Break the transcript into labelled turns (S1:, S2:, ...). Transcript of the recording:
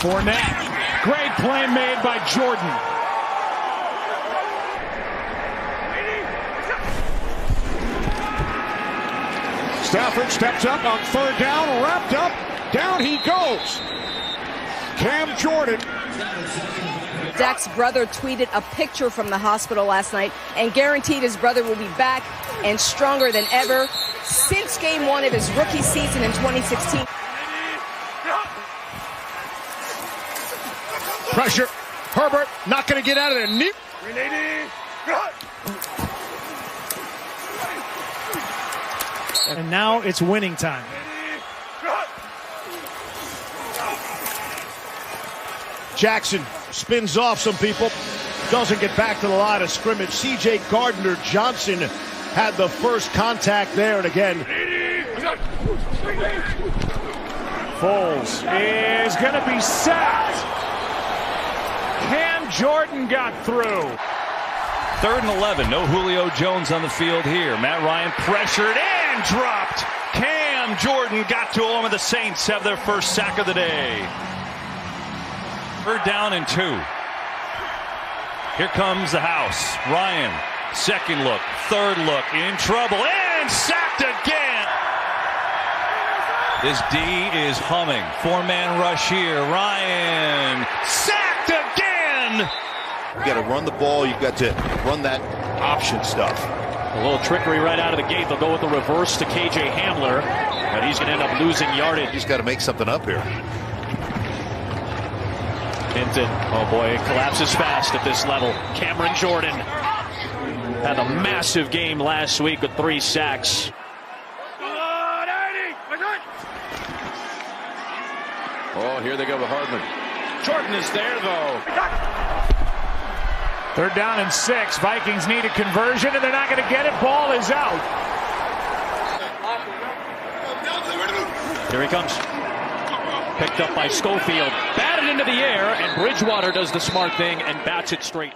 S1: Fournette. Great play made by Jordan. Stafford steps up on third down, wrapped up. Down he goes. Cam Jordan.
S2: Dak's brother tweeted a picture from the hospital last night and guaranteed his brother will be back and stronger than ever since game one of his rookie season in 2016.
S1: Pressure. Herbert not going to get out of there. And now it's winning time. Jackson spins off some people. Doesn't get back to the line of scrimmage. C.J. Gardner-Johnson had the first contact there. And again, Foles is going to be sacked. Cam Jordan got through.
S3: 3rd and 11. No Julio Jones on the field here. Matt Ryan pressured and dropped. Cam Jordan got to him, and the Saints have their first sack of the day. 3rd down and 2. Here comes the house. Ryan, second look, third look, in trouble, and sacked again. This D is humming. 4-man rush here. Ryan, sacked again.
S4: You got to run the ball. You've got to run that option stuff.
S5: A little trickery right out of the gate. They'll go with the reverse to KJ Hamler, but he's going to end up losing yardage.
S4: He's got to make something up here.
S5: Hinton, oh boy, it collapses fast at this level. Cameron Jordan had a massive game last week with 3 sacks.
S6: Oh, here they go with Hardman. Jordan is there, though.
S1: 3rd down and 6. Vikings need a conversion, and they're not going to get it. Ball is out.
S5: Here he comes. Picked up by Schofield. Batted into the air, and Bridgewater does the smart thing and bats it straight.